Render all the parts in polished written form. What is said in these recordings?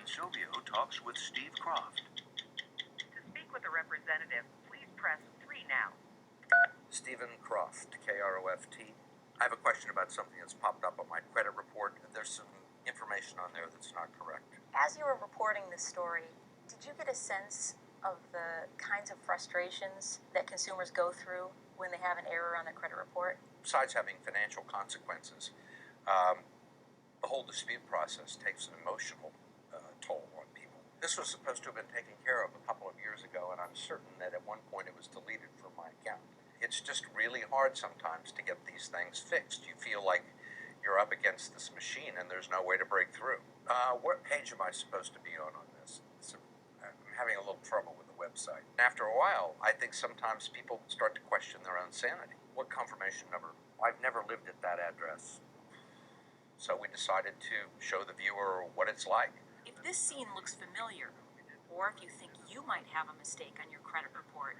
Ann Silvio talks with Steve Croft. To speak with a representative, please press 3 now. Stephen Croft, K-R-O-F-T. I have a question about something that's popped up on my credit report. There's some information on there that's not correct. As you were reporting this story, did you get a sense of the kinds of frustrations that consumers go through when they have an error on their credit report? Besides having financial consequences, the whole dispute process takes an emotional toll on people. This was supposed to have been taken care of a couple of years ago, and I'm certain that at one point it was deleted from my account. It's just really hard sometimes to get these things fixed. You feel like you're up against this machine and there's no way to break through. What page am I supposed to be on this? I'm having a little trouble with the website. After a while, I think sometimes people start to question their own sanity. What confirmation number? I've never lived at that address. So we decided to show the viewer what it's like. If this scene looks familiar, or if you think you might have a mistake on your credit report,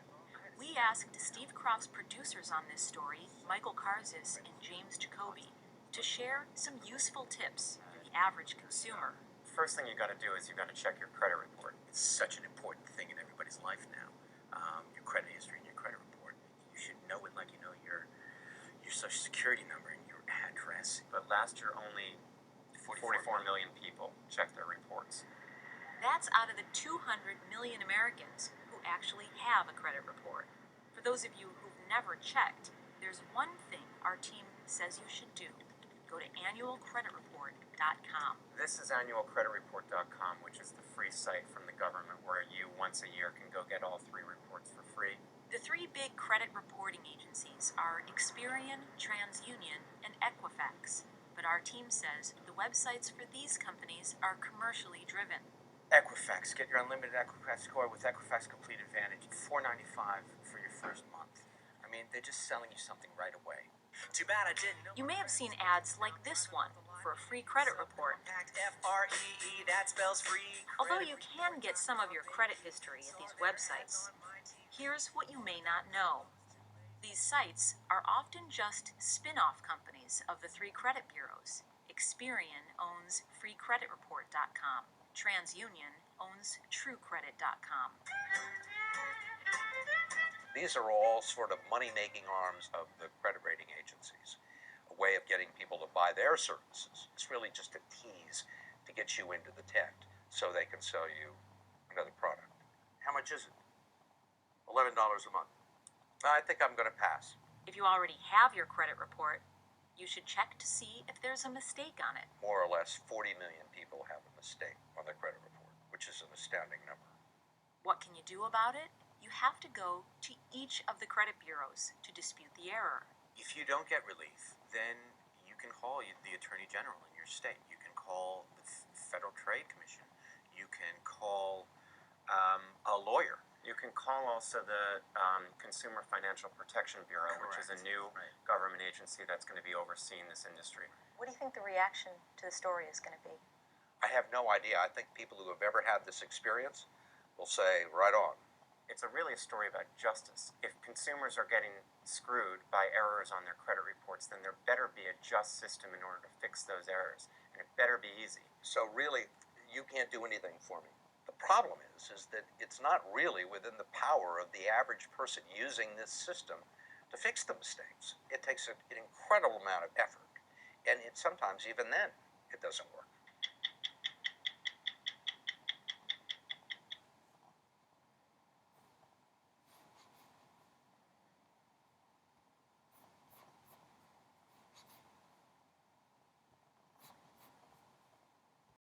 we asked Steve Croft's producers on this story, Michael Karzis and James Jacoby, to share some useful tips for the average consumer. First thing you got to do is you got to check your credit report. It's such an important thing in everybody's life now. Your credit history and your credit report. You should know it like you know your social security number and your address. But last year, only 44 million people checked their reports. That's out of the 200 million Americans who actually have a credit report. For those of you who've never checked, there's one thing our team says you should do. Go to annualcreditreport.com. This is annualcreditreport.com, which is the free site from the government where you once a year can go get all 3 reports for free. The 3 big credit reporting agencies are Experian, TransUnion, and Equifax. But our team says the websites for these companies are commercially driven. Equifax. Get your unlimited Equifax score with Equifax Complete Advantage. $4.95 for your first month. I mean, they're just selling you something right away. Too bad I didn't know. You may have seen ads like this one for a free credit report. F-R-E-E, that spells free. Although you can get some of your credit history at these websites, here's what you may not know. These sites are often just spin-off companies of the 3 credit bureaus. Experian owns freecreditreport.com. TransUnion owns TrueCredit.com. These are all sort of money-making arms of the credit rating agencies, a way of getting people to buy their services. It's really just a tease to get you into the tent so they can sell you another product. How much is it? $11 a month. I think I'm going to pass. If you already have your credit report, you should check to see if there's a mistake on it. More or less 40 million people have a mistake on their credit report, which is an astounding number. What can you do about it? You have to go to each of the credit bureaus to dispute the error. If you don't get relief, then you can call the Attorney General in your state. You can call the Federal Trade Commission. You can call a lawyer. You can call also the Consumer Financial Protection Bureau, which is a new government agency that's going to be overseeing this industry. What do you think the reaction to the story is going to be? I have no idea. I think people who have ever had this experience will say, right on. It's really a story about justice. If consumers are getting screwed by errors on their credit reports, then there better be a just system in order to fix those errors, and it better be easy. So really, you can't do anything for me. The problem is that it's not really within the power of the average person using this system to fix the mistakes. It takes an incredible amount of effort, and sometimes even then, it doesn't work.